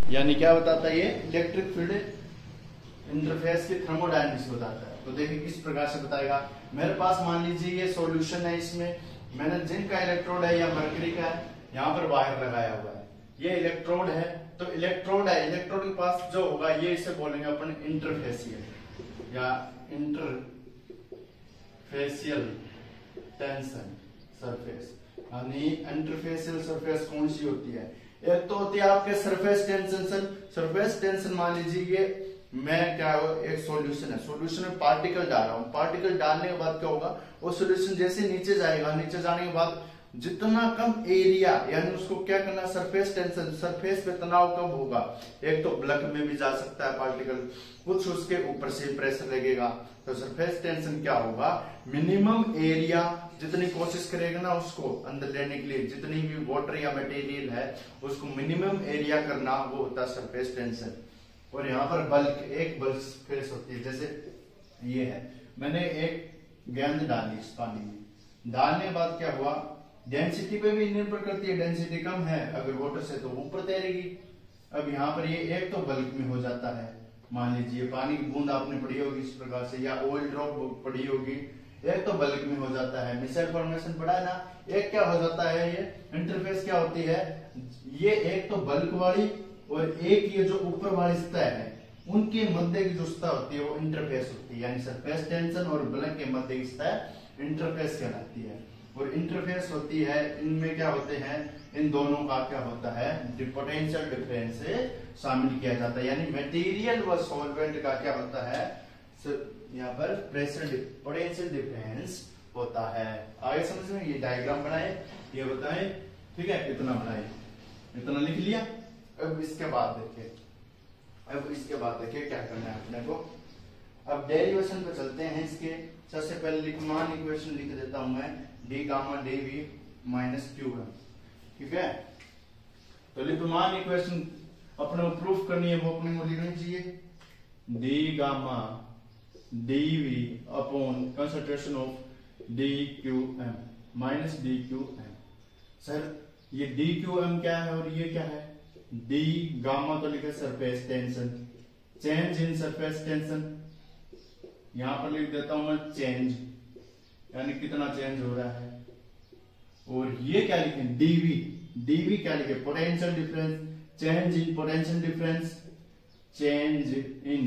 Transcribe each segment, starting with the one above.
यानी क्या बताता है ये इलेक्ट्रिक फील्ड इंटरफेस की थर्मोडायनेमिक्स बताता है। तो देखिए किस प्रकार से बताएगा। मेरे पास मान लीजिए ये सॉल्यूशन है, इसमें मैंने जिंक का इलेक्ट्रोड है या मरकरी का है, यहाँ पर वायर लगाया हुआ है, ये इलेक्ट्रोड है। तो इलेक्ट्रोड है, इलेक्ट्रोड के पास जो होगा ये इसे बोलेंगे अपन इंटरफेसियल या इंटरफेसियल टेंशन सरफेस। यानी इंटरफेसियल सरफेस कौन सी होती है? एक तो होती है आपके सरफेस टेंशन। सरफेस टेंशन मान लीजिए ये मैं क्या हो, एक सॉल्यूशन है, सॉल्यूशन में पार्टिकल डाल रहा हूं, पार्टिकल डालने के बाद क्या होगा, वो सॉल्यूशन जैसे नीचे जाएगा, नीचे जाने के बाद जितना कम एरिया, यानी उसको क्या करना, सरफेस टेंशन, सरफेस पे तनाव कम होगा। एक तो ब्लक में भी जा सकता है पार्टिकल, कुछ उसके ऊपर से प्रेशर लगेगा, तो सरफेस टेंशन क्या होगा, मिनिमम एरिया जितनी कोशिश करेगा ना उसको अंदर लेने के लिए, जितनी भी वाटर या मटेरियल है उसको मिनिमम एरिया करना, वो होता है सरफेस टेंशन। और यहाँ पर बल्क, एक बल्क फेस होती है, जैसे ये है, मैंने एक गेंद डाली इस पानी में, डालने के बाद क्या हुआ, डेंसिटी पे भी निर्भर करती है, डेंसिटी कम है अगर वाटर से तो ऊपर तैरेगी। अब यहाँ पर ये एक तो बल्क में हो जाता है, मान लीजिए पानी की बूंद आपने पड़ी होगी इस प्रकार से, या ऑयल ड्रॉप पड़ी होगी, एक तो बल्क में हो जाता है। मिसाइल फॉर्मेशन पड़ा है ना, एक क्या हो जाता है, ये इंटरफेस क्या होती है, ये एक तो बल्क वाली और एक ये जो ऊपर वाली सतह है, उनके मध्य की जो सतह होती है वो इंटरफेस होती है। यानी सरफेस टेंशन और बल्क के मध्य की सतह इंटरफेस कहलाती है। और इंटरफेस होती है, इनमें क्या होते हैं, इन दोनों का क्या होता है, पोटेंशियल डिफरेंस से शामिल किया जाता है। यानी मटेरियल व सॉल्वेंट का क्या होता है, यहाँ पर प्रेशर पोटेंशियल डिफरेंस होता है। आगे समझ में, ये डायग्राम बनाए, ये बताए, ठीक है, इतना बनाए, इतना लिख लिया। अब इसके बाद देखिए, क्या करना है अपने को। अब डेरिवेशन पे चलते हैं इसके। सबसे पहले लिखमान इक्वेशन लिख देता हूं मैं, D gamma D V minus Q है, ठीक है। तो लिखमान इक्वेशन अपने को प्रूफ करनी है, वो अपने को लिखनी चाहिए, D gamma D V upon concentration of D Q M minus D Q M. Sir ये डी क्यू एम क्या है और ये क्या है, डी गामा तो लिखे surface tension, change in surface tension, यहां पर लिख देता हूं मैं चेंज, यानी कितना चेंज हो रहा है। और ये क्या लिखे, डीवी, डीवी क्या लिखे, potential difference, change in potential difference, change in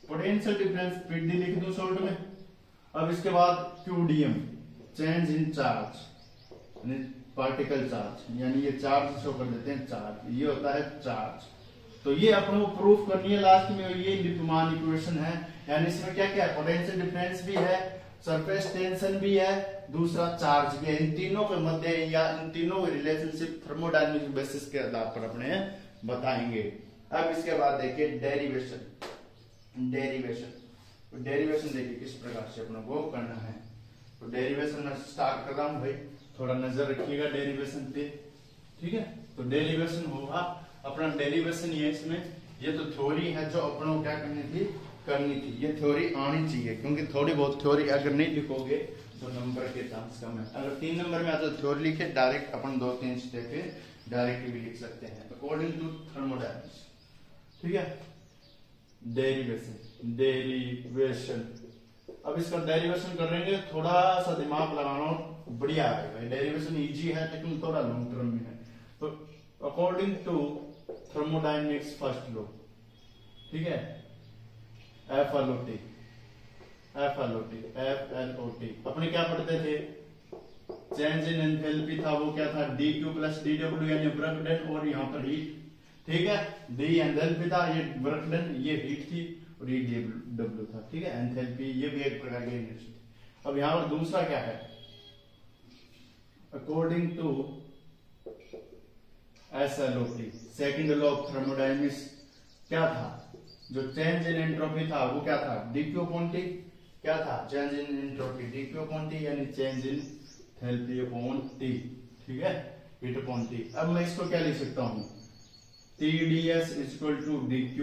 potential difference, PD लिख दूं शॉर्ट में। अब इसके बाद QDM, change in charge, particle charge, यानी ये चार्ज शो कर देते हैं, चार्ज, ये होता है चार्ज। तो ये अपने को प्रूफ करनी है लास्ट में, ये लिपमान इक्वेशन है। यानी इसमें क्या क्या है, पोटेंशियल डिफरेंस भी है, सरफेस टेंशन भी है, दूसरा चार्ज भी है। इन तीनों के मध्य या इन तीनों रिलेशनशिप थर्मोडायनेमिक बेसिस के आधार पर अपने बताएंगे। अब इसके बाद देखिए डेरिवेशन, डेरिवेशन देखिए किस प्रकार से अपने को करना है। तो डेरिवेशन में स्टार्ट कर रहा हूं भाई, थोड़ा नजर रखिएगा डेरिवेशन पे, ठीक है। तो डेरिवेशन होगा अपना, डेरिवेशन ये इसमें, ये तो थ्योरी है जो अपनों को क्या करनी थी, ये थ्योरी आनी चाहिए, क्योंकि थोड़ी बहुत थ्योरी अगर नहीं लिखोगे तो नंबर के चांस कम है। अगर 3 नंबर में आता तो थ्योरी लिखे, डायरेक्ट अपन 2-3 स्टेप पे डायरेक्ट भी लिख सकते हैं अकॉर्डिंग टू थर्मोडायनेमिक्स, ठीक है। डेरिवेशन, अब इसका डेरिवेशन करेंगे, थोड़ा सा दिमाग लगाना बढ़िया आएगा। डेरिवेशन इजी है लेकिन थोड़ा लॉन्ग टर्म में है। तो according to thermodynamics first law, ठीक है, एफएलओटी, अपने क्या पढ़ते थे, चेंज इन एंथैल्पी था, वो क्या था, D Q plus D W, यानी वर्क डन, और यहाँ पर हीट, ठीक है। डी एंथैल्पी था, ये वर्क डन, ये हीट थी, और ये डी डब्ल्यू था, ठीक है, एंथैल्पी, ये भी एक प्रकार की यूनिट थी। अब यहाँ पर दूसरा क्या है, according to SLOT, second law of thermodynamics, क्या था, जो चेंज इन एंट्रोपी था वो क्या था, डीक्यू अपॉन टी, क्या था, change in entropy, DQ upon T, यानी change in enthalpy upon T, ठीक है, हीट अपॉन टी। अब मैं इसको क्या लिख सकता हूं, TdS इक्वल टू dQ,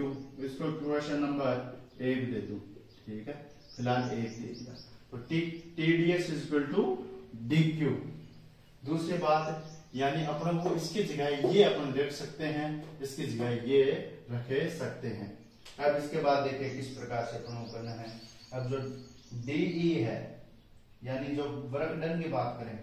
इसको क्वेश्चन नंबर 1 दे दूं, ठीक है, फिलहाल 1 दे दिया। तो TdS इक्वल टू dQ। दूसरी बात, यानी अपन वो इसकी जगह ये अपन रख सकते हैं, इसकी जगह ये रखे सकते हैं। अब इसके बाद देखिए किस प्रकार से अपन करना है। अब जो डीई है यानी जो वर्क डन की बात करें,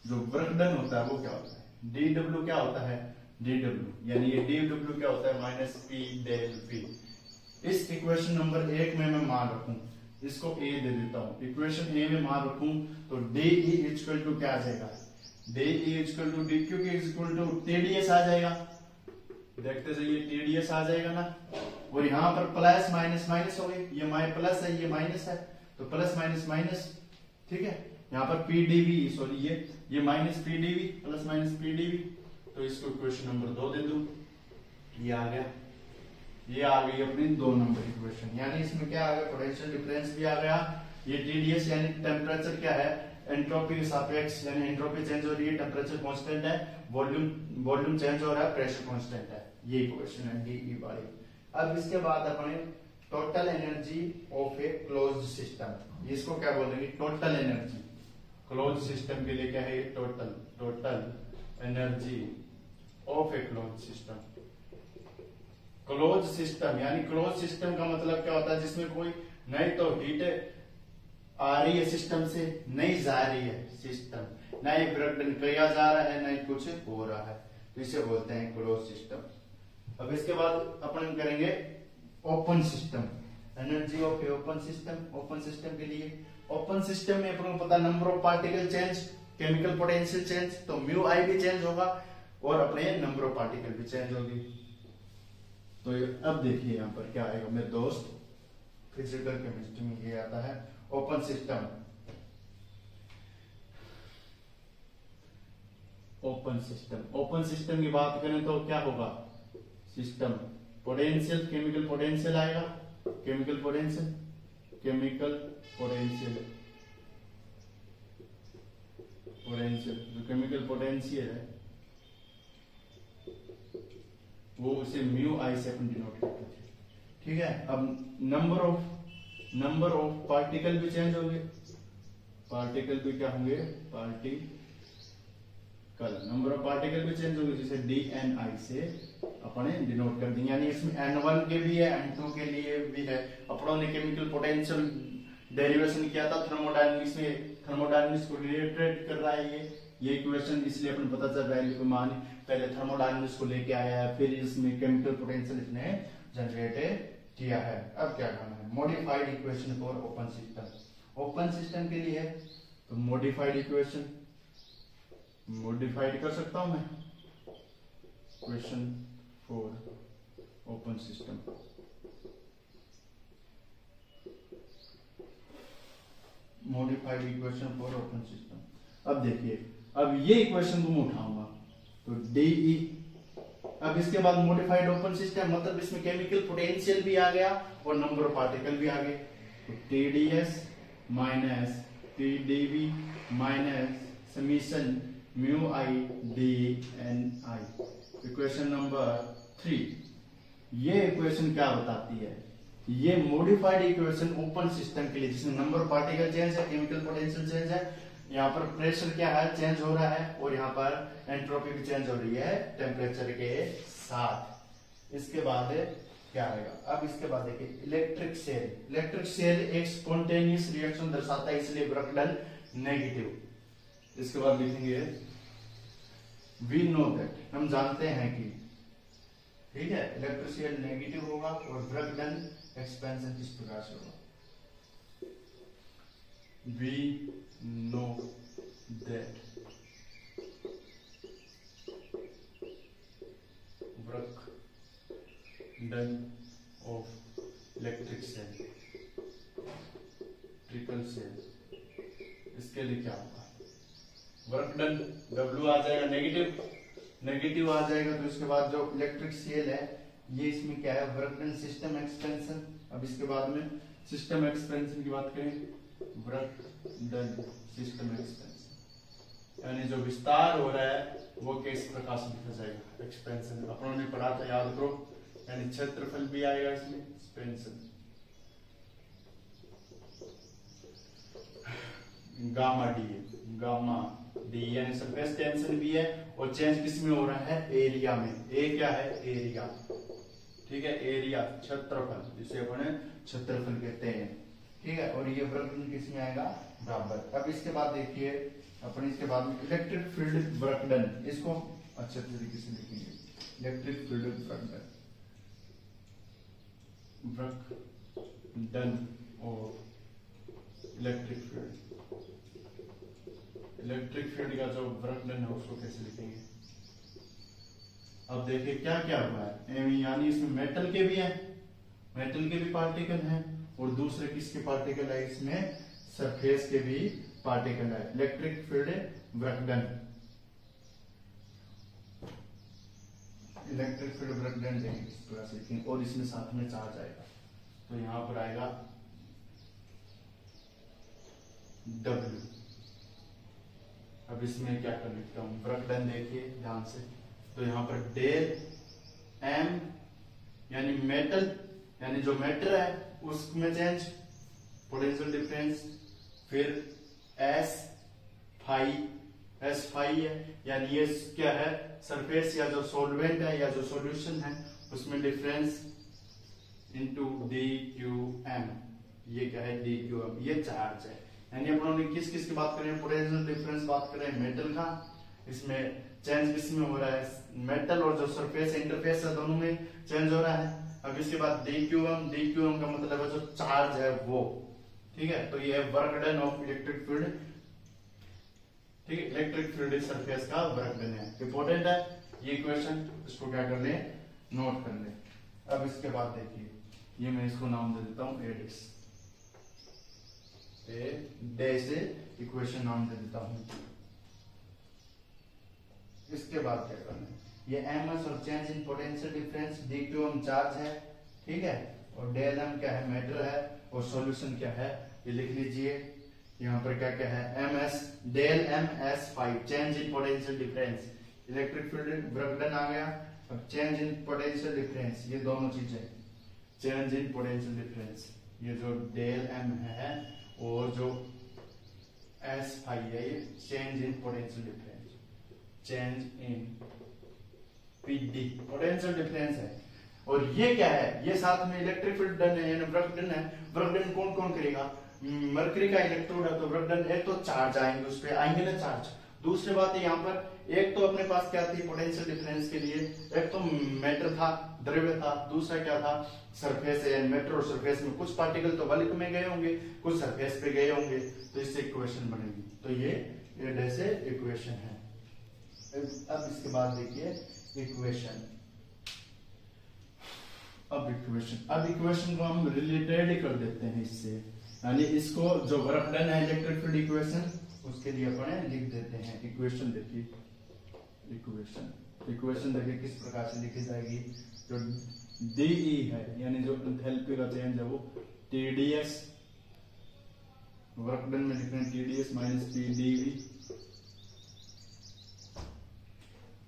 जो वर्क डन होता है वो क्या होता है, डी डब्ल्यू क्या होता है, डी डब्ल्यू यानी ये डी डब्ल्यू क्या होता है माइनस पी डेल पी। इस इक्वेशन नंबर 1 में मैं मान रखूं, इसको ए दे देता हूं, इक्वेशन ए में मान रखूं तो डी ई इक्वल टू क्या आ जाएगा, D E equal to D Q की इक्वल टू टीडीएस आ जाएगा। देखते जाइए टीडीएस आ जाएगा ना, और यहाँ पर प्लस माइनस माइनस हो गई, ये माइ प्लस है ये माइनस है तो प्लस माइनस माइनस, ठीक है। यहाँ पर पीडीवी सॉरी ये minus PDV plus minus PDV, तो इसको इक्वेशन नंबर 2 दे दूं, ये आ गया, ये आ गई अपनी 2 नंबर इक्वेशन। यानी इसमें क्या आ गया, पोटेंशियल डिफरेंस भी आ गया, ये टीडीएस यानी टेम्परेचर क्या है, एंट्रोपी के सापेक्ष यानी एंट्रोपी चेंज हो रही है, टेम्परेचर कांस्टेंट है, वॉल्यूम चेंज हो रहा है, प्रेशर कांस्टेंट है, ये इक्वेशन है डीई वाली। अब इसके बाद अपने total energy of a closed system, इसको क्या बोलेंगे, टोटल एनर्जी। क्लोज्ड सिस्टम के लिए क्या है, total energy of a closed system. Close system यानी क्लोज सिस्टम का मतलब क्या होता है, जिसमें कोई नहीं तो हीट आ रही है सिस्टम से, नहीं जा रही है सिस्टम, ना ही ब्रेकडाउन किया जा रहा है, ना ही कुछ हो रहा है, तो इसे बोलते हैं क्लोज सिस्टम। अब इसके बाद अपन करेंगे open system, energy of open system. Open system के लिए ओपन सिस्टम में अपन को पता number of particle change, chemical potential change, तो म्यू आई भी चेंज होगा और अपने नंबर ऑफ पार्टिकल भी चेंज होगी। तो अब देखिए यहाँ पर क्या आएगा मेरे दोस्त, फिजिकल केमिस्ट्री में ये आता है ओपन सिस्टम। ओपन सिस्टम की बात करें तो क्या होगा, सिस्टम पोटेंशियल, केमिकल पोटेंशियल आएगा, केमिकल पोटेंशियल जो केमिकल पोटेंशियल है वो उसे म्यू आई से अपन डिनोट करते थे, ठीक है। अब नंबर ऑफ पार्टिकल भी चेंज होंगे, पार्टिकल भी क्या होंगे, नंबर ऑफ पार्टिकल भी चेंज होंगे, जिसे डी एन आई से अपने डिनोट कर देंगे। यानी इसमें N1 के भी है, N2 के लिए भी है। अपनों ने केमिकल पोटेंशियल डेरिवेशन किया था थर्मोडायनेमिक्स में, थर्मोडायनेमिक्स को रिलेटेड कर रहा है ये इक्वेशन, इसलिए अपन पता चल रहा है मान पहले थर्मोडायनेमिक्स को लेके आया है, फिर इसमें केमिकल पोटेंशियल इसने जनरेट किया है। अब क्या करना है, modified equation for open system. Open system के लिए तो मॉडिफाइड इक्वेशन मॉडिफाइड कर सकता हूं मैं, equation for open system. Modified equation for open system. अब देखिए, अब ये इक्वेशन को मैं उठाऊंगा तो डीई, अब इसके बाद मॉडिफाइड ओपन सिस्टम मतलब इसमें केमिकल पोटेंशियल भी आ गया और नंबर ऑफ पार्टिकल भी आ गए, तो TDS minus PDV minus summation mu I D N I. Equation number 3, ये इक्वेशन क्या बताती है, ये मॉडिफाइड इक्वेशन ओपन सिस्टम के लिए जिसमें नंबर ऑफ पार्टिकल चेंज है, केमिकल पोटेंशियल चेंज है, यहाँ पर प्रेशर क्या है चेंज हो रहा है और यहाँ पर एंट्रोपी भी चेंज हो रही है टेम्परेचर के साथ। इसके बाद क्या आएगा, अब इसके बाद देखिए इलेक्ट्रिक सेल एक स्पॉन्टेनियस रिएक्शन दर्शाता है, इसलिए वर्क डन नेगेटिव। इसके बाद लिखेंगे वी नो दैट, हम जानते हैं कि, ठीक है, इलेक्ट्रिक सेल नेगेटिव होगा और वर्क डन एक्सपेंशन किस प्रकार से होगा, we know that work done of electric cell, triple cell, इसके लिए क्या होगा, वर्क डन W आ जाएगा नेगेटिव आ जाएगा, तो इसके बाद जो इलेक्ट्रिक सेल है ये इसमें क्या है, वर्क डन सिस्टम एक्सपेंशन। अब इसके बाद में सिस्टम एक्सपेंशन की बात करें, वर्क डन सिस्टम एक्सपेंशन, यानी जो विस्तार हो रहा है वो किस प्रकार से लिखा जाएगा, एक्सपेंशन। अपनों ने पढ़ा था, याद करो, यानी क्षेत्रफल भी आएगा इसमें, expansion gamma D gamma D, यानी सरफेस टेंशन भी है और चेंज किस में हो रहा है, एरिया में। ए क्या है, एरिया, ठीक है, एरिया क्षेत्रफल, जिसे अपन क्षेत्रफल कहते हैं, ठीक है। और ये वक्रडन किस में आएगा, बराबर। अब इसके बाद देखिए अपन इसके बाद में इलेक्ट्रिक फील्ड वक्रडन, इसको अच्छे तरीके से लिखेंगे, इलेक्ट्रिक फील्ड वक्रडन, वक्रडन और इलेक्ट्रिक फील्ड, इलेक्ट्रिक फील्ड का जो वक्रडन है उसको कैसे लिखेंगे। अब देखिए क्या क्या हुआ है, यानी इसमें मेटल के भी हैं, मेटल के भी पार्टिकल हैं और दूसरे किसके पार्टिकल है, इसमें सरफेस के भी पार्टिकल है। इलेक्ट्रिक फील्ड वक्रडन, इलेक्ट्रिक फील्ड वक्रडन इस तरह से लिखेंगे और इसमें साथ में चार्ज आएगा, तो यहां पर आएगा W। अब इसमें क्या कर लिखता हूं, वक्रडन देखिए ध्यान से, तो यहां पर डेल M यानी मेटल, यानी जो मैटर है उसमें चेंज, पोटेंशियल डिफरेंस, फिर S फाई है, यानी ये क्या है, सरफेस या जो सॉल्वेंट है या जो सॉल्यूशन है उसमें डिफरेंस, इनटू DQM, ये क्या है, DQM, ये चार्ज है। यानी अपन ने किस किस की बात करें, पोटेंशियल डिफरेंस बात करें मेटल का, इसमें चेंज किस में हो रहा है, मेटल और जो सरफेस इंटरफेस है दोनों में चेंज हो रहा है। अब इसके बाद DQM का मतलब है जो चार्ज है वो, ठीक है। तो ये है वक्रडन ऑफ इलेक्ट्रिक फील्ड, ठीक है, इलेक्ट्रिक फील्ड सरफेस का वक्रडन है, इंपॉर्टेंट है ये इक्वेशन, इसको क्या कर ले, नोट कर ले। अब इसके बाद देखिए, ये मैं इसको नाम दे देता हूं ए से इक्वेशन नाम दे देता हूं। इसके बाद क्या करना है, ये ms और change in potential difference, DQM charge है, ठीक है, और डेल M क्या है, मैटर है, और सॉल्यूशन क्या है, ये लिख लीजिए। यहाँ पर क्या क्या है, ms del M S phi, change in potential difference, electric field वक्रडन आ गया। अब चेंज इन पोटेंशियल डिफरेंस, ये दोनों चीजें, चेंज इन पोटेंशियल डिफरेंस, ये जो डेल M है और जो S फाई है, ये change in potential difference, change in PD, potential difference है। और ये क्या है, ये साथ में इलेक्ट्रिक फील्ड डन है, यानी वक्रडन है। वक्रडन कौन कौन करेगा, मरकरी का इलेक्ट्रोड है तो वक्रडन, एक तो चार्ज आएंगे, उस पे आएंगे ना चार्ज। दूसरी बात है यहाँ पर एक तो अपने पास क्या थी पोटेंशियल डिफरेंस के लिए, एक तो मैटर था, द्रव्य था, दूसरा क्या था, सरफेस है, मैटर और सरफेस में कुछ पार्टिकल तो बल्क में गए होंगे, कुछ सरफेस पे गए होंगे, तो इससे इक्वेशन बनेगी। तो ये जैसे इक्वेशन है। अब इसके बाद देखिए इक्वेशन, अब इक्वेशन को हम रिलेटेड कर देते हैं इससे, यानी इसको जो वक्रडन है इलेक्ट्रिक फील्ड इक्वेशन, उसके लिए अपन लिख देते हैं इक्वेशन। देखिए इक्वेशन देखिए किस प्रकार से लिखी जाएगी, जो DE है यानी जो एंथैल्पी का चेंज है वो TdS, वक्रडन में लिख रहे हैं TdS माइनस PdV,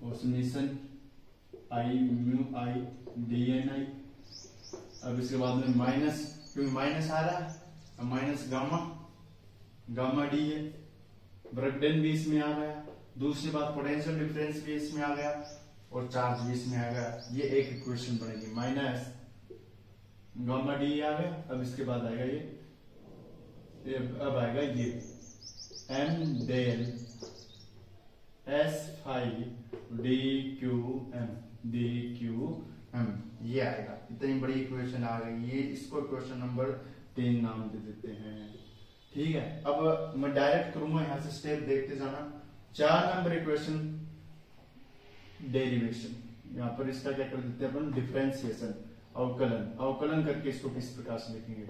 और summation I mu I dNi। अब इसके बाद में माइनस, क्योंकि माइनस आ रहा है, माइनस गामा डी है, वक्रडन भी इसमें आ गया, दूसरी बात पोटेंशियल डिफरेंस भी इसमें आ गया और चार्ज भी इसमें आ गया। ये एक इक्वेशन बनेगी, माइनस गामा डी आ गया। अब इसके बाद आएगा ये अब आएगा ये M del S phi DQM, ये आएगा। इतनी बड़ी इक्वेशन आ गई, ये इसको इक्वेशन नंबर 3 नाम दे देते हैं, ठीक है। अब मैं डायरेक्ट करूंगा, यहां से स्टेप देखते जाना। 4 नंबर इक्वेशन डेरिवेशन, यहाँ पर इसका क्या कर देते हैं अपन, डिफरेंशिएशन, अवकलन करके इसको किस प्रकार से लिखेंगे।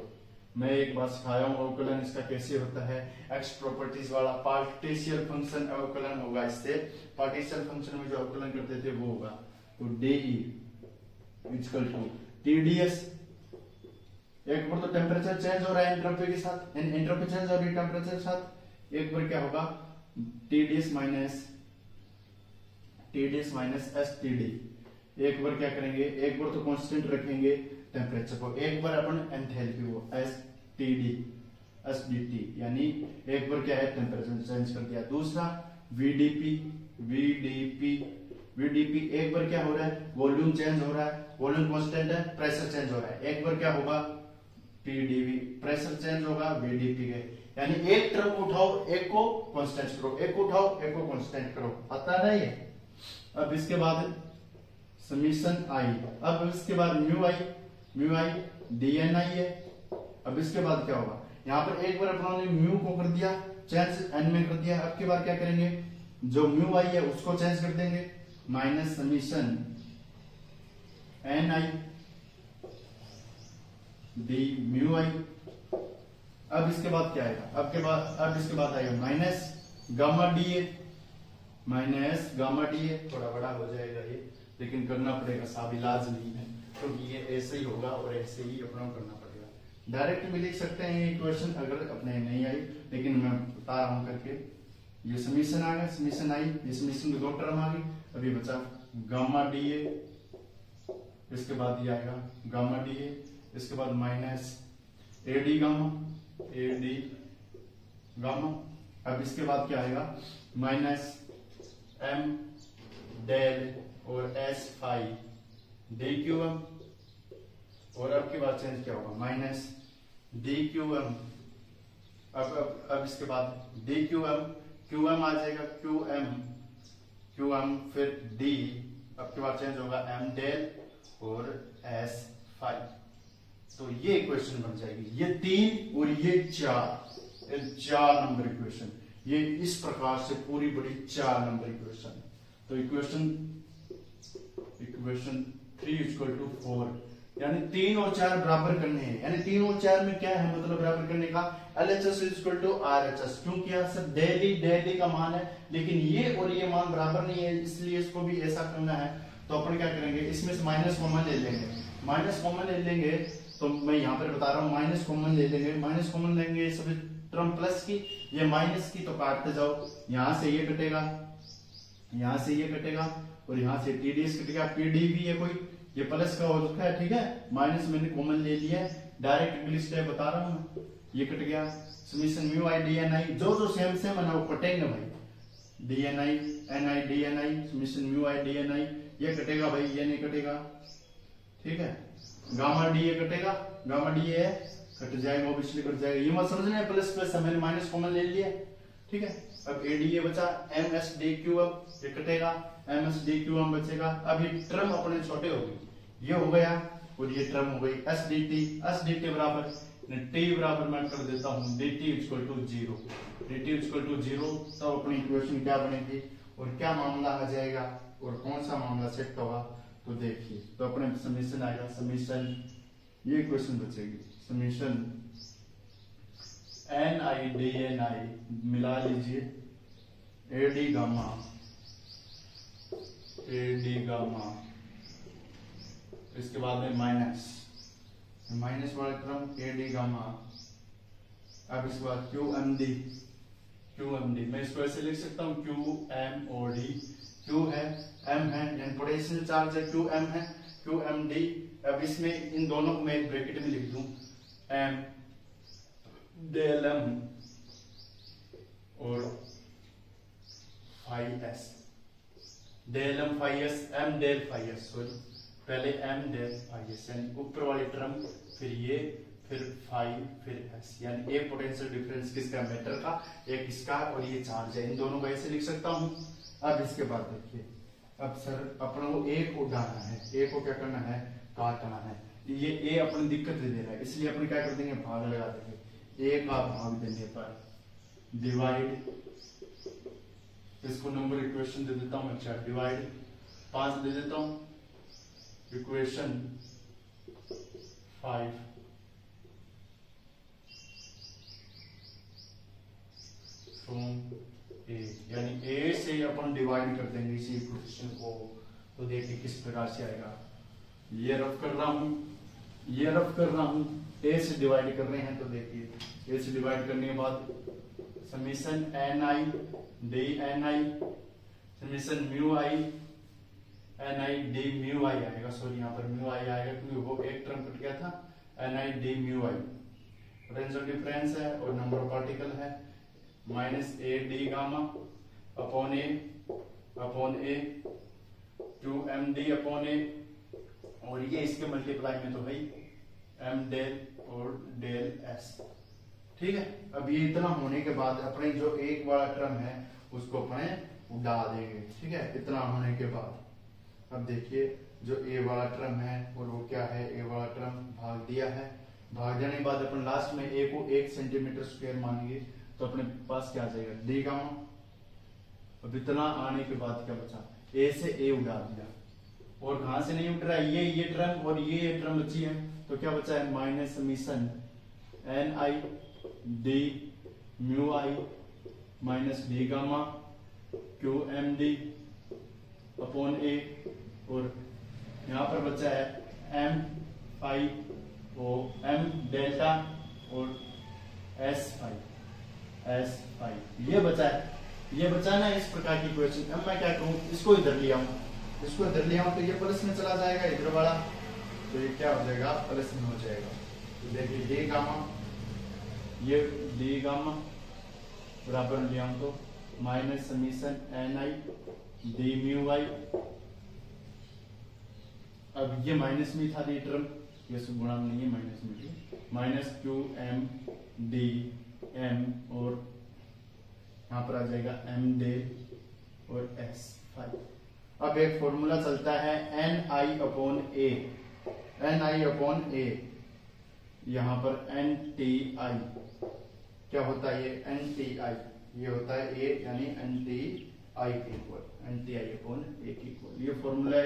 मैं एक बार सिखाया हूं अवकलन इसका कैसे होता है, एक्स प्रॉपर्टीज वाला पार्टिशियल फंक्शन अवकलन होगा, इससे पार्टिशियल फंक्शन में जो अवकलन करते थे वो होगा। तो DE इक्वल टू TdS, एक बार तो टेम्परेचर चेंज हो रहा है एंट्रोपी के साथ, एंट्रोपी चेंज हो रही है टेम्परेचर के साथ, एक बार क्या होगा TdS माइनस STD, एक बार क्या करेंगे, एक बार तो कांस्टेंट रखेंगे टेम्परेचर को, एक बार अपन एंथैल्पी को STD, एस डी टी, यानी एक बार क्या है टेम्परेचर चेंज कर दिया। दूसरा वीडीपी, वीडीपी वीडीपी एक बार क्या हो रहा है वॉल्यूम चेंज हो रहा है, वॉल्यूम कांस्टेंट है, प्रेशर चेंज हो रहा है, एक बार क्या होगा पीडीवी, प्रेशर चेंज होगा वीडीपी के, यानी एक टर्म उठाओ एक को कांस्टेंट करो, एक को उठाओ एक को कांस्टेंट करो, आता है ये। अब इसके बाद समीशन आई, अब इसके बाद म्यू आई डीएनआई है। अब इसके बाद क्या होगा, यहाँ पर एक बार अपनों ने म्यू को कर दिया चेंज एन में कर दिया, अब की बार क्या करेंगे जो म्यू आई है उसको चेंज कर देंगे, minus summation N I D mu I. अब इसके बाद क्या आएगा, अब इसके बाद आएगा minus gamma D A, minus gamma D A, थोड़ा बड़ा हो जाएगा ये लेकिन करना पड़ेगा, साहब इलाज नहीं है क्योंकि तो ये ऐसे ही होगा और ऐसे ही अपना करना पड़ेगा। डायरेक्ट भी लिख सकते हैं ये इक्वेशन अगर अपने नहीं आई, लेकिन मैं बता रहा हूं करके। ये समीशन आ गया, समीशन आई, ये समीशन में दो टर्म आ गई, अभी बचा गामा डी ए, इसके बाद ये आएगा गामा डी ए, इसके बाद minus AD gamma, AD gamma. अब इसके बाद क्या आएगा माइनस एम डेल और S phi D Q M, और अब के बाद चेंज क्या होगा माइनस डी क्यू एम। अब इसके बाद डी क्यू एम आ जाएगा क्यू एम फिर डी, अब के बाद चेंज होगा एम डेल और एस फाई। तो ये इक्वेशन बन जाएगी, ये 3 और ये 4 नंबर इक्वेशन, ये इस प्रकार से पूरी बड़ी 4 नंबर इक्वेशन। तो इक्वेशन 3 इक्वल टू 4, यानी 3 और 4 बराबर करने हैं, यानी 3 और 4 में क्या है मतलब बराबर करने का, LHS इक्वल टू RHS, क्योंकि यहाँ सब डेली का मान है, लेकिन ये और ये मान बराबर नहीं है, इसलिए इसको भी ऐसा करना है। तो अपन क्या करेंगे, इसमें से माइनस कॉमन ले लेंगे, माइनस कॉमन ले लेंगे, तो मैं यहाँ पर बता रहा हूँ माइनस कॉमन ले लेंगे, माइनस कॉमन लेंगे सभी टर्म प्लस की, ये माइनस की तो काटते जाओ, यहां से ये कटेगा, यहां से ये कटेगा और यहां से टीडीएस कटेगा, पीडीवी है कोई, ये प्लस का हो चुका है, ठीक है, माइनस मैंने कॉमन ले लिया है, डायरेक्ट इंग्लिश टाइप बता रहा हूं, ये कट गया, समीशन म्यू आई डीएनआई, जो सेम सेम है ना वो कटेंगे भाई, DNI NI DNI summation mu I DNI, ये कटेगा भाई, ये नहीं कटेगा, ठीक है, गामा डी ए कटेगा, गामा डी ए कट जाएगा, ऑब्वियसली कट जाएगा, ये मत समझना है प्लस प्लस है, मैंने माइनस कॉमन ले लिया, ठीक है। अब एडीए बचा, एम एस डी क्यू अब ये कटेगा, M S D Q M बचेगा, अब ये टर्म अपने छोटे हो गए, ये हो गया और ये टर्म हो गई एस डी टी बराबर टी बराबर मैं कर देता हूँ डी टी इक्वल टू 0, तो अपनी इक्वेशन क्या बनेगी और क्या मामला आ जाएगा और कौन सा मामला सेट होगा, तो देखिए, तो अपने समीशन आएगा, समीशन ये इक्वेशन बचेगी, summation N I D N I मिला लीजिए, एडी गामा, इसके बाद में माइनस वाला टर्म एडी गामा, अब इसके बाद क्यू एम डी, मैं इसको ऐसे लिख सकता हूँ Q M O D, Q है एम है यानी पोटेंशियल चार्ज है, क्यू एम है, क्यू एम डी। अब इसमें इन दोनों को मैं ब्रैकेट में लिख दूं, एम डेल एम और phi S, del M phi S, M del phi S, sorry पहले एम डेल फाई एस, यानी ऊपर वाली टर्म फिर ये फिर फाई फिर एस, यानी एक पोटेंशियल डिफरेंस किसका, मैटर का, एक इसका और ये चार्ज है, इन दोनों को ऐसे लिख सकता हूं। अब इसके बाद देखिए, अब सर अपना को ए को उठाना है, ए को क्या करना है, काटना है, ये ए अपनी दिक्कत दे रहा है, इसलिए अपन क्या कर देंगे, भाग लगा देंगे, ए का भाग देने पर डिवाइड, इसको नंबर इक्वेशन दे देता हूं, अच्छा डिवाइड 5 दे देता हूं, इक्वेशन 5 फ्रॉम ए, यानी ए से अपन डिवाइड कर देंगे इसी इक्वेशन को, तो देखिए किस प्रकार से आएगा, ये रफ कर रहा हूं, ए से डिवाइड कर रहे हैं, तो देखिए ए से डिवाइड करने के बाद summation N I D N I, summation mu I N I D mu I आएगा, सॉरी यहाँ पर म्यू आई आएगा क्योंकि वो एक टर्म कट गया था, N I D mu I, range of difference है और नंबर ऑफ पार्टिकल है, minus A D gamma upon A two M D upon A, और ये इसके मल्टीप्लाई में तो भाई एम डेल और डेल एस। ठीक है, अब ये इतना होने के बाद अपने जो एक वाला टर्म है उसको अपने उड़ा देंगे। ठीक है, इतना होने के बाद अब देखिए जो ए वाला टर्म है और वो क्या है, ए वाला टर्म भाग दिया है, भाग देने के बाद अपन लास्ट में ए को 1 सेंटीमीटर स्क्वायर मानेंगे तो अपने पास क्या आ जाएगा डी गामा। अब इतना आने के बाद क्या बचा, ए से ए उड़ा दिया और कहां से नहीं उठ रहा है, ये टर्म और ये टर्म बची है, तो क्या बचा है minus summation N I D mu I minus D gamma Q M D upon A, और यहां पर बचा है M five O M delta और एस फाइव ये बचा है। ये बचा ना इस प्रकार की क्वेश्चन। अब मैं क्या करूं, इसको इधर ले आऊं, तो ये प्लस में चला जाएगा इधर वाला, तो ये क्या हो जाएगा प्लस में हो जाएगा। तो देखिए डी गामा, ये डी गामा बराबर ले आऊं तो minus summation N I D mu I, अब ये माइनस में था डी टर्म, ये गुणा में नहीं है माइनस में, minus Q M D M और यहां पर आ जाएगा एम डे और एस फाइव। अब एक फॉर्मूला चलता है एन आई अपॉन ए, यहां पर एन टी आई क्या होता है, ये एन टी आई ये होता है ए यानी एन टी आई के equal, N T I upon A के इक्वल, ये फॉर्मूला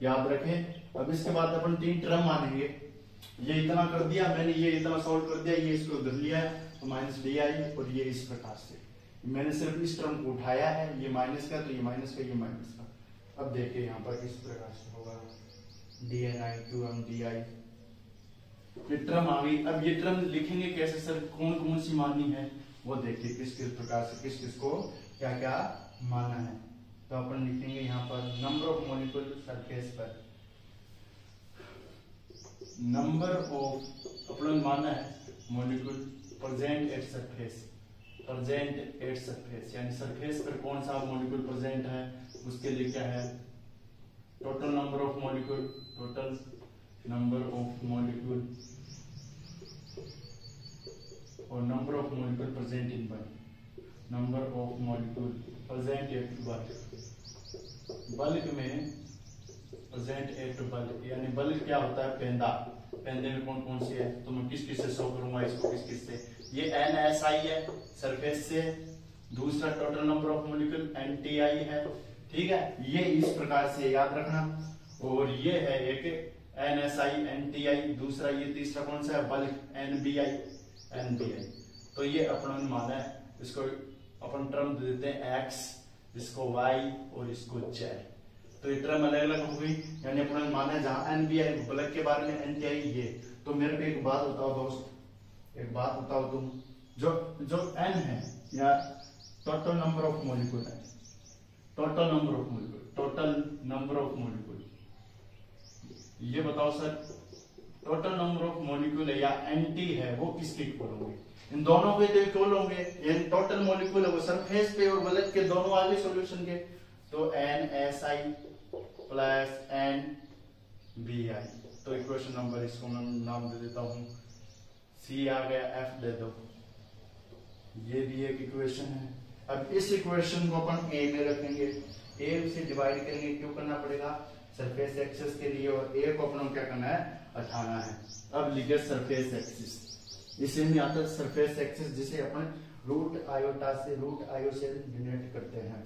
याद रखें। अब इसके बाद अपन 3 टर्म मानेंगे, ये इतना कर दिया मैंने, ये इतना सॉल्व कर दिया, ये इसको उधर लिया तो माइनस डी आई, और ये इस प्रकार से मैंने सिर्फ इस टर्म को उठाया है, ये माइनस का तो ये माइनस का, ये माइनस का। अब देखिए यहाँ पर किस प्रकार से होगा D N I Q M D I, ये टर्म आ गई। अब ये टर्म लिखेंगे कैसे सर, कौन कौन सी माननी है वो देखिए, किस किस प्रकार से किस किस को क्या क्या मानना है। तो अपन लिखेंगे यहाँ पर नंबर ऑफ मॉलिक्यूल सरफेस पर, नंबर ऑफ अपन मानना है मॉलिक्यूल प्रेजेंट एट सरफेस, यानी सरफेस पर कौन सा मॉलिक्यूल प्रेजेंट है उसके लिए क्या है total number of molecule, total number of molecule और number of molecule present in bulk, number of molecule present at bulk में, प्रेजेंट एट बल्क यानी बल्क क्या होता है पेंदा, पेंदे में कौन कौन सी है, तो मैं किस किस से शो करूंगा इसको, किस किस से, ये एन एस आई है सरफेस से, दूसरा total number of molecule N T I है। ठीक है, ये इस प्रकार से याद रखना, और ये है एक N S I N T I, दूसरा ये तीसरा कौन सा है बल्क एन बी आई। तो ये अपन ने माना है, इसको अपन टर्म दे देते हैं एक्स, इसको वाई और इसको जेड, तो ये टर्म अलग अलग हो गई, यानी अपन ने माना है जहां एन बी आई बल्क के बारे में, एन टी आई ये। तो मेरे को एक बात बताओ दोस्त, एक बात बताओ तुम, जो एन है या टोटल नंबर ऑफ मॉलिक्यूल है, टोटल नंबर ऑफ मॉलिक्यूल ये बताओ sir, total number of molecule है या एंटी है वो किसके इक्वल होंगे, इन दोनों के तो इक्वल होंगे, ये टोटल मॉलिक्यूल है वो सरफेस पे और बल्क के दोनों आगे सॉल्यूशन के, तो N S I plus N B I. तो इक्वेशन नंबर इसको मैं नाम दे देता हूं सी, आ गया एफ दे दो, ये भी एक इक्वेशन है। अब इस इक्वेशन को अपन ए में रखेंगे, ए से डिवाइड करेंगे, क्यों करना पड़ेगा सरफेस एक्सिस के लिए, और ए को अपन क्या करना है हटाना है। अब लिखे सरफेस एक्सिस, इसी में आता है सरफेस एक्सिस जिसे अपन रूट आयो से डिनोट करते हैं।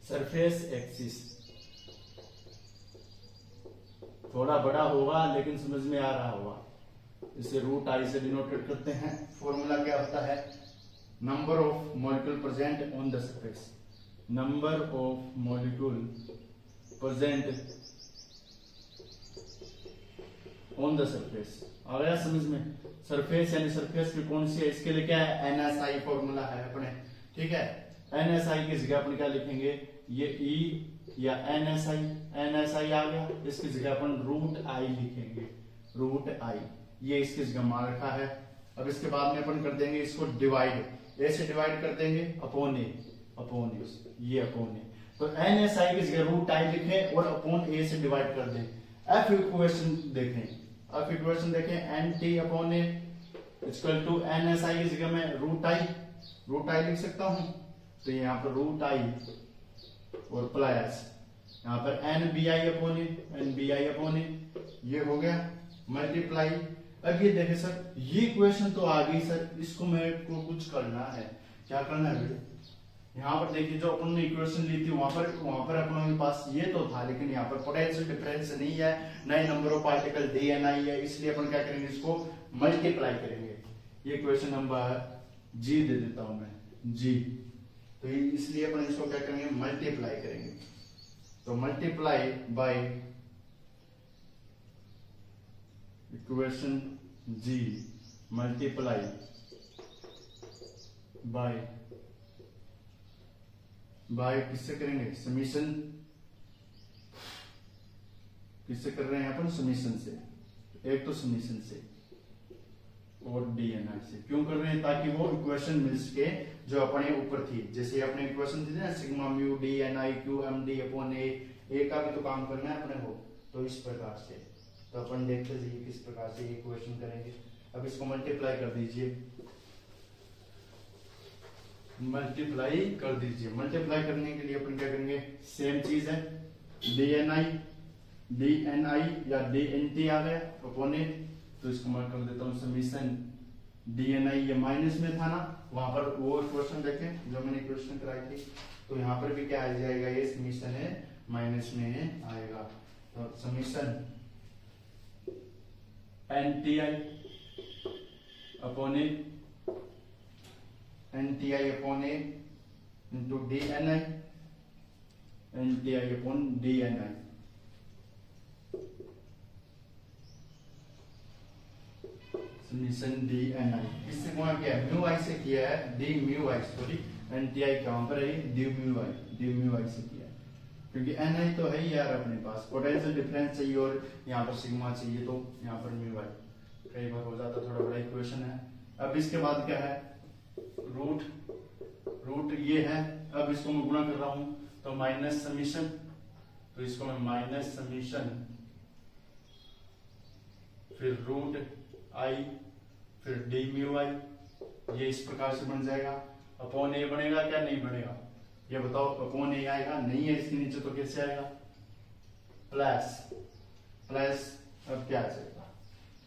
सरफेस एक्सिस थोड़ा बड़ा होगा लेकिन समझ में आ रहा होगा, इसे रूट आई से डिनोटेड करते हैं। फॉर्मूला क्या होता है, number of molecule present on the surface, number of molecule present on the surface. आ गया समझ में, सरफेस यानी सरफेस की कौन सी है, इसके लिए क्या है एनएसआई फॉर्मूला है अपने। ठीक है, एनएसआई की जगह अपन क्या लिखेंगे, ये ई या एनएसआई आ गया, इसकी जगह अपन रूट आई लिखेंगे, रूट आई, ये इसकी जगह मान रखा है। अब इसके बाद में अपन कर देंगे इसको डिवाइड, ए से डिवाइड कर देंगे अपॉन ए, ये अपॉन ए। तो एन एस आई की जगह रूट आई लिखें और अपॉन ए से डिवाइड कर दें। एफ इक्वेशन देखें, N T upon A equal to N S I की जगह में रूट आई लिख सकता हूं। तो यहाँ पर रूट आई और प्लस यहाँ पर N B I upon A, ये हो गया मल्टीप्लाई। अब ये देखें सर, ये इक्वेशन तो आ गई सर, इसको मेरे को कुछ करना है। क्या करना है? यहाँ पर देखिए जो अपन ने इक्वेशन ली थी वहां पर अपनों के पास ये तो था, लेकिन यहाँ पर पोटेंशियल डिफरेंस नहीं है, नए number of particle D N I है, इसलिए अपन क्या करेंगे, इसको मल्टीप्लाई करेंगे। ये क्वेश्चन नंबर जी दे देता हूं मैं, जी। तो इसलिए अपन इसको क्या करेंगे, मल्टीप्लाई करेंगे। तो multiply by equation G, multiply by किससे करेंगे, समीशन। किससे कर रहे हैं अपन, समीशन से। एक तो समीशन से और डीएनआई से। क्यों कर रहे हैं, ताकि वो इक्वेशन मिल सके जो अपने ऊपर थी। जैसे अपने इक्वेशन थी ना, sigma mu D N I Q M D upon A का भी तो काम करना है अपने को, तो इस प्रकार से। तो अपन देखते जाइए किस प्रकार से ये इक्वेशन करेंगे। अब इसको मल्टीप्लाई कर दीजिए, मल्टीप्लाई करने के लिए अपन क्या करेंगे, सेम चीज है, डीएनआई या डीएनटी आ गया अपॉन ए। तो इसको मैं कर देता हूँ समीशन डीएनआई, ये माइनस में था ना, वहां पर वो क्वेश्चन देखें जो मैंने क्वेश्चन कराई थी। तो यहाँ पर भी क्या आ जाएगा, ये समीशन है माइनस में आएगा। तो summation NTI upon A into DNI, NTI upon DNI. Summation DNI इससे गुणा किया है, म्यू आई से किया है, D mu I, sorry NTI कहां पर है, डी म्यू आई से किया है, क्योंकि एनआई तो है ही यार अपने पास। पोटेंशियल डिफरेंस चाहिए और यहाँ पर सिग्मा चाहिए, तो यहाँ पर म्यू आई कई बार हो जाता, थोड़ा बड़ा इक्वेशन है। अब इसके बाद क्या है, रूट ये है। अब इसको मैं गुणा कर रहा हूं, तो माइनस समीशन, तो इसको मैं माइनस समीशन, फिर रूट आई, फिर डी म्यू आई, ये इस प्रकार से बन जाएगा। अपॉन ए बनेगा क्या, नहीं बनेगा, ये बताओ। अपॉन ए आएगा, नहीं है इसके नीचे, तो कैसे आएगा, प्लस। अब क्या आ जाएगा,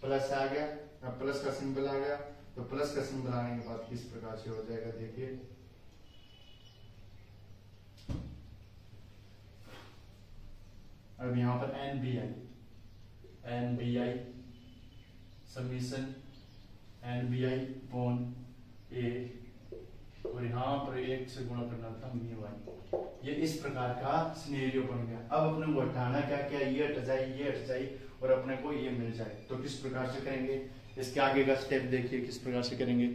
प्लस आ गया, अब प्लस का सिंबल आ गया। तो प्लस का सिंबल आने के बाद किस प्रकार से हो जाएगा, देखिए। अब यहां पर N B I summation N B I upon A, और यहाँ पर एक से गुणा करना था म्यू आई। ये इस प्रकार का सिनेरियो बन गया। अब अपने को हटाना क्या, ये हट जाए और अपने को ये मिल जाए। तो किस प्रकार से करेंगे, इसके आगे का स्टेप देखिए किस प्रकार से करेंगे।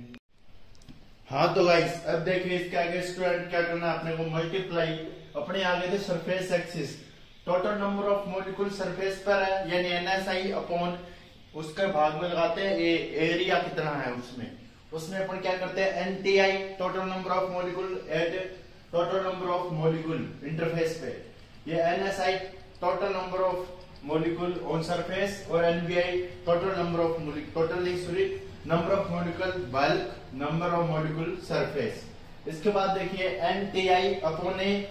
हाँ तो गाइस अब देखिए इसके आगे स्टूडेंट क्या करना है, अपने को मल्टीप्लाई, अपने आगे थे surface axis, total number of molecule surface पर है, यानी एनएसआई अपॉन उसके भाग में लगाते हैं एरिया कितना है उसमें अपन क्या करते हैं, NTI total number of molecule at total number of molecule interface पे, ये NSI total number of molecule on surface, और NBI total number of number of molecule bulk, number of molecule surface. इसके बाद देखिए एनटीआई अपॉन ए,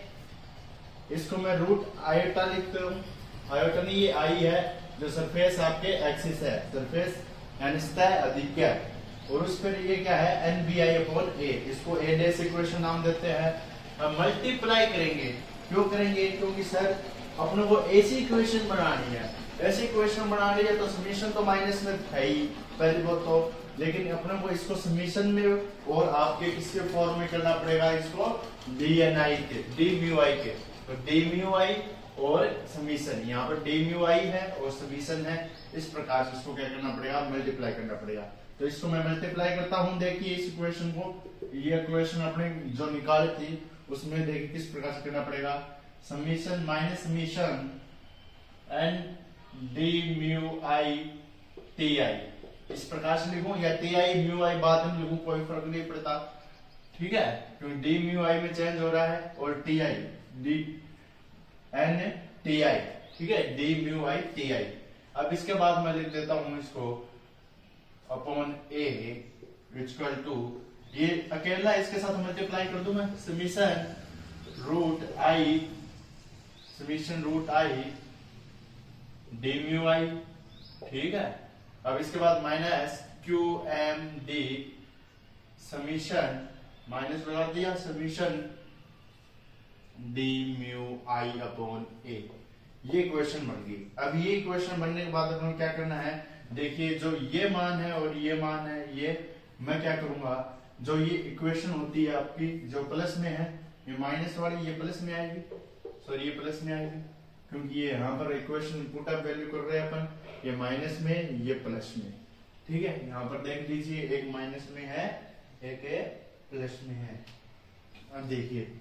इसको मैं root iota लिखता हूँ, आयोटा नहीं, ये आई है जो सरफेस आपके एक्सिस है, सरफेस एनस्ता अधिक है, और उस पर ये क्या है, एनबीआई अपॉन ए, इसको ए डेस इक्वेशन नाम देते हैं। हम मल्टीप्लाई करेंगे, क्यों करेंगे, क्योंकि सर अपने को ऐसी इक्वेशन बनानी है, ऐसी इक्वेशन बनानी है तो समीशन तो माइनस में है ही पहली बात तो, लेकिन अपने को इसको समीशन में और आपके किसके फॉर्म में करना पड़ेगा, इसको डीएनआई के, डी म्यू आई के, तो डी म्यू आई और समीशन, यहाँ पर डी म्यू आई है और समीशन है, इस प्रकार से इसको क्या करना पड़ेगा, मल्टीप्लाई करना पड़ेगा। तो इसको मैं मल्टीप्लाई करता हूं, देखिए इस इक्वेशन को, ये इक्वेशन अपने जो निकाली थी उसमें देखिए किस प्रकार से करना पड़ेगा, summation minus summation N D mu I T I, इस प्रकार से लिखूं या टी आई म्यू आई बाद में लिखूं, कोई फर्क नहीं पड़ता, ठीक है, क्योंकि डी म्यू आई में चेंज हो रहा है, और T I D N T I, ठीक है, D mu I T I. अब इसके बाद मैं लिख देता हूं इसको अपॉन ए इक्वल टू, ये अकेला इसके साथ मल्टीप्लाई कर दूं मैं, summation root I D mu I, ठीक है। अब इसके बाद minus Q M D summation, minus लगा दिया, summation D mu I upon A, ये इक्वेशन बन गई। अब ये इक्वेशन बनने के बाद अपन क्या करना है, देखिए जो ये मान है और ये मान है, ये मैं क्या करूंगा, जो ये इक्वेशन होती है आपकी जो प्लस में है, ये माइनस वाली ये प्लस में आएगी, सॉरी ये प्लस में आएगी, क्योंकि ये यहाँ पर इक्वेशन पुट अप वैल्यू कर रहे हैं अपन, ये माइनस में ये प्लस में, ठीक है। यहाँ पर देख लीजिए एक माइनस में है, एक प्लस में है। अब देखिए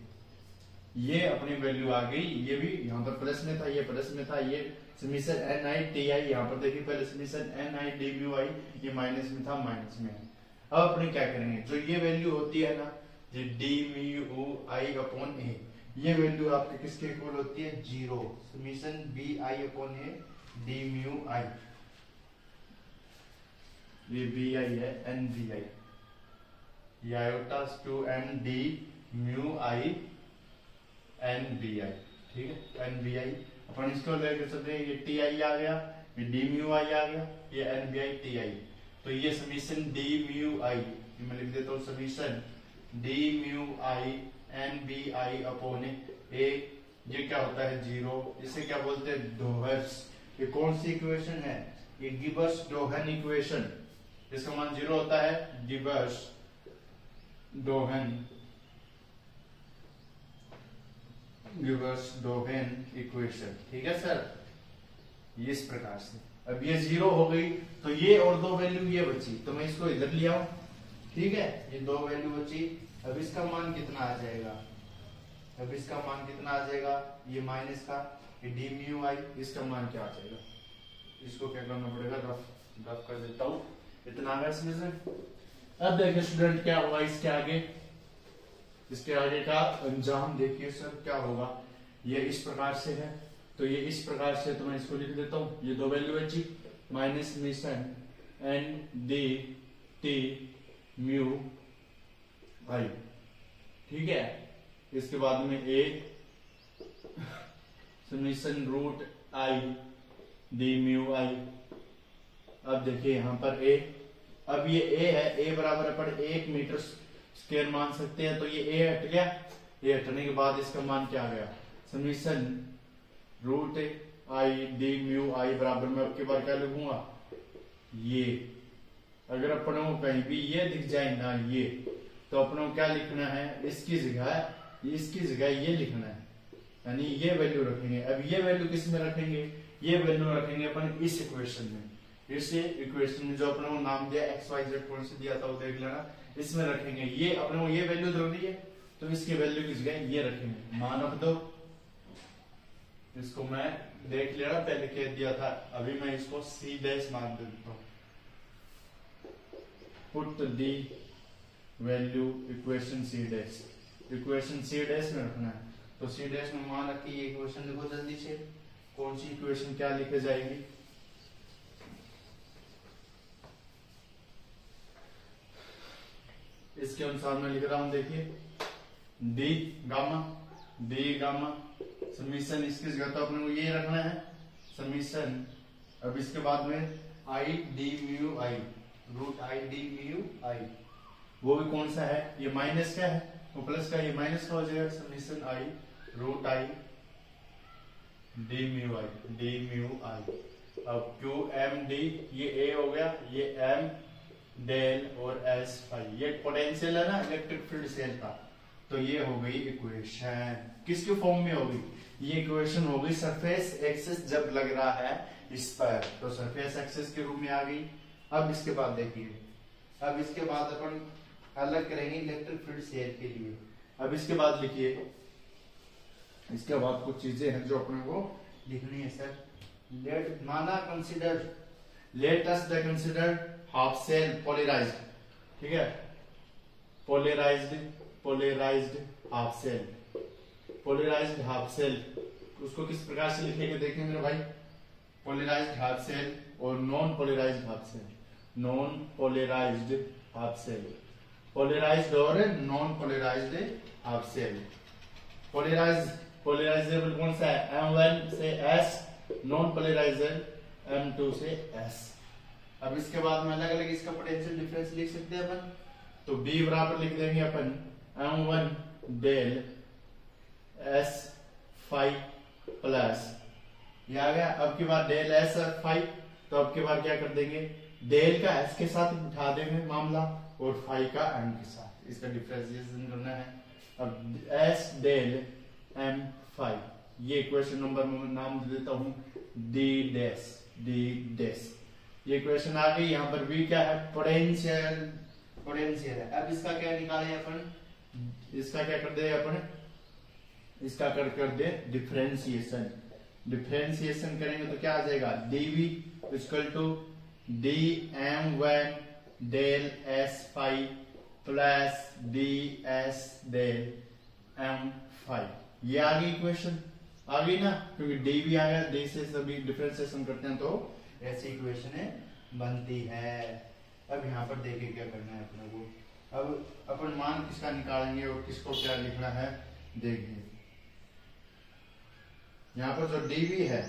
ये अपनी वैल्यू आ गई, ये भी यहाँ पर प्लस में था, ये प्लस में था, ये summation N I T I, यहाँ पर देखिए पहले summation N I D mu I, ये माइनस में था, माइनस में है। अब अपने क्या करेंगे, जो ये वैल्यू होती है ना, ये D mu I upon A, ये वैल्यू आपके किसके इक्वल होती है, zero, summation B I upon A D mu I, ये बी आई है, एन बी आई, ये iota two N D mu I N B I, ठीक है, एन बी आई। अपन इसको लेकर चलते हैं, ये टी आई आ गया, ये डी म्यू आई आ गया, ये N B I T I, तो ये समीशन डी म्यू आई, मैं लिख देता हूँ summation D mu I N B I upon A, ये क्या होता है जीरो, इसे क्या बोलते हैं डोहर्स। ये कौन सी इक्वेशन है, ये गिबर्स डोहन इक्वेशन, इसका मान जीरो होता है, गिबर्स डोहन इक्वेशन, ठीक है सर, ये इस प्रकार से। अब ये जीरो हो गई, तो ये और दो वैल्यू ये बची, तो मैं इसको इधर ले आऊं, ठीक है, ये दो वैल्यू बची। अब इसका मान कितना आ जाएगा, अब इसका मान कितना आ जाएगा, ये माइनस का, ये डी म्यू आई, इसका मान क्या आ जाएगा, इसको क्या करना पड़ेगा, रफ कर देता हूं, इतना है इसमें से। अब देखिए स्टूडेंट क्या होगा इसके आगे, इसके आगे का अंजाम देखिए सर क्या होगा, ये इस प्रकार से है, तो ये इस प्रकार से, तो मैं इसको लिख देता हूं, ये दो वैल्यू बची, minus summation N D T mu I, ठीक है। इसके बाद में A summation root I D mu I. अब देखिए यहां पर ए, अब ये ए है, ए बराबर अपन 1 मीटर स्क्वायर मान सकते हैं, तो ये ए हट गया, ए हटने के बाद इसका मान क्या आ गया, summation root I D mu I बराबर में अब की बार क्या लिखूंगा, ये अगर अपनों को कहीं भी ये दिख जाए ना ये, तो अपनों को क्या लिखना है, इसकी जगह ये लिखना है, यानी ये वैल्यू रखेंगे। अब ये वैल्यू किस में रखेंगे, ये वैल्यू रखेंगे अपन इस इक्वेशन में, इस इक्वेशन में जो अपने को नाम दिया एक्स वाई जेड कौन से दिया था वो देख लेना, इसमें रखेंगे। ये अपने को ये वैल्यू जरूरी है, तो इसकी वैल्यू की जगह ये रखेंगे, मान रख दो, इसको मैं देख लेना पहले कह दिया था, अभी मैं इसको सी डैश मान देता हूं, put the value equation C dash, equation C dash में रखना है, तो सी डैश में मान रखी, ये इक्वेशन लिखो जल्दी से, कौन सी इक्वेशन क्या लिखे जाएगी, इसके अनुसार मैं लिख रहा हूं, देखिए डी गामा समीशन, इसकी जगह तो अपने को ये रखना है समीशन, अब इसके बाद में I D mu I, root I D mu I, वो भी कौन सा है, ये माइनस का है, वो प्लस का, ये माइनस का हो जाएगा, summation I root I D mu I. अब क्यू एम डी, ये ए हो गया, ये एम डेल और एस फाई, ये पोटेंशियल है ना इलेक्ट्रिक फील्ड सेल का, तो ये हो गई इक्वेशन, किसके फॉर्म में होगी, ये इक्वेशन होगी सरफेस एक्सिस जब लग रहा है इस पर, तो सरफेस एक्सिस के रूप में आ गई। अब इसके बाद देखिए, अब इसके बाद अपन अलग करेंगे इलेक्ट्रिक फील्ड सेल के लिए। अब इसके बाद लिखिए, इसके बाद कुछ चीजें हैं जो अपने को लिखनी है सर। लेट माना consider let us the consider half cell polarised, ठीक है, polarised half cell, polarised half cell उसको किस प्रकार से लिखेंगे देखें मेरे भाई, पोलराइज्ड हाफ सेल और non polarised half cell, non polarised half cell, polarised और non polarised half cell. Polarisable कौन सा है, M1 से S, नॉन पोलराइजेबल M2 से S। अब इसके बाद में अलग अलग इसका पोटेंशियल डिफरेंस लिख सकते हैं अपन, तो B बराबर लिख देंगे अपन M1 del S phi plus, ये आ गया। अब की बार डेल S फाई, तो अब की बार क्या कर देंगे, डेल का S के साथ उठा देंगे मामला और फाई का M के साथ, इसका डिफरेंशिएशन करना है। अब S डेल M फाई, ये इक्वेशन नंबर नाम दे देता हूं D डैश, ये इक्वेशन आ गई। यहाँ पर भी क्या है, पोटेंशियल है। अब इसका क्या निकाले अपन, इसका क्या कर दे अपन, इसका कर दे डिफरेंशिएशन, डिफरेंशिएशन करेंगे तो क्या आ जाएगा, dv equal to dm1 del s phi plus ds del m phi, ये आ गई इक्वेशन, आ गई ना, क्योंकि dv आ गया, d से सभी डिफरेंशिएशन करते हैं तो ऐसी इक्वेशन बनती है। अब यहाँ पर देखिए क्या करना है अपने को, अब अपन मान किसका निकालेंगे और किसको क्या लिखना है देखिए। यहाँ पर जो dv है,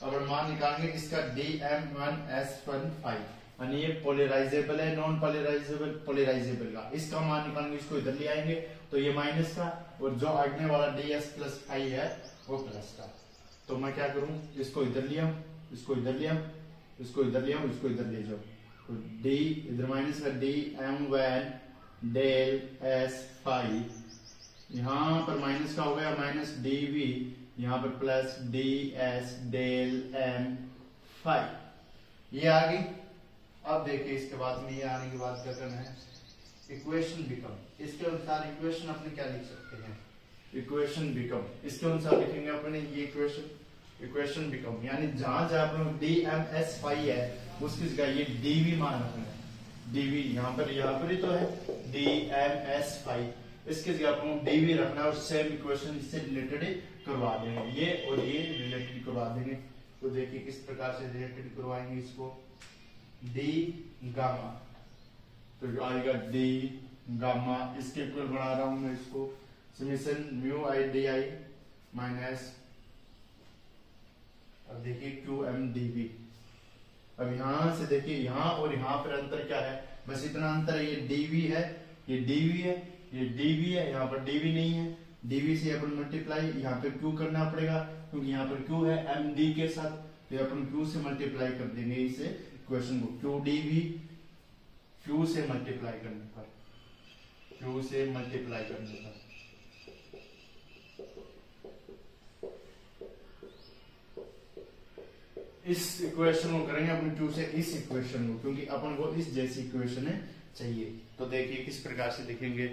अगर मान निकालेंगे इसका dm1s1 यानी ये पोलराइजेबल है, नॉन पोलराइजेबल, पोलराइजेबल का इसका मान निकालेंगे, इसको इधर ले आएंगे तो ये माइनस का, और जो आगे वाला ds प्लस फाई है वो प्लस का। तो मैं क्या करूं, इसको इधर लिया, इसको इधर लिया, इसको इधर लिया, इसको इधर ले जाओ, तो d इधर माइनस का dm1 डेल s फाई, यहाँ पर माइनस का हो गया माइनस dv, यहाँ पर plus ds del m phi, ये आ गई। अब देखिए इसके बाद में ये आने के बाद क्या करना है, इक्वेशन बिकम, इसके अनुसार इक्वेशन अपने क्या लिख सकते हैं, इक्वेशन बिकम, इसके अनुसार लिखेंगे अपने ये इक्वेशन बिकम, यानी जहां जहां पर dms फाई है उसकी जगह ये dv मान रखना है, dv यहाँ पर ही तो है dms फाई, इसके जगह आपको dv रखना है और सेम इक्वेशन इससे रिलेटेड करवा देंगे, ये और ये रिलेटेड करवा देंगे। तो देखिए किस प्रकार से रिलेटेड करवाएंगे इसको, d गामा, तो आएगा d गामा, इसके इक्वल बना रहा हूं मैं इसको, summation mu I D I minus, अब देखिए qm dv। अब यहां से देखिए यहाँ और यहाँ पर अंतर क्या है, बस इतना अंतर है, ये dv है, ये dv है, ये dv है, यहाँ पर dv नहीं है, dv से अपन मल्टीप्लाई यहाँ पे q करना पड़ेगा, क्योंकि यहाँ पर q है md के साथ, तो अपन q से मल्टीप्लाई कर देंगे इसे इक्वेशन को, q dv, q से मल्टीप्लाई करने पर, q से मल्टीप्लाई करने पर, इस इक्वेशन को करेंगे अपने q से इस इक्वेशन को, क्योंकि अपन को इस जैसी इक्वेशन चाहिए। तो देखिए किस प्रकार से लिखेंगे,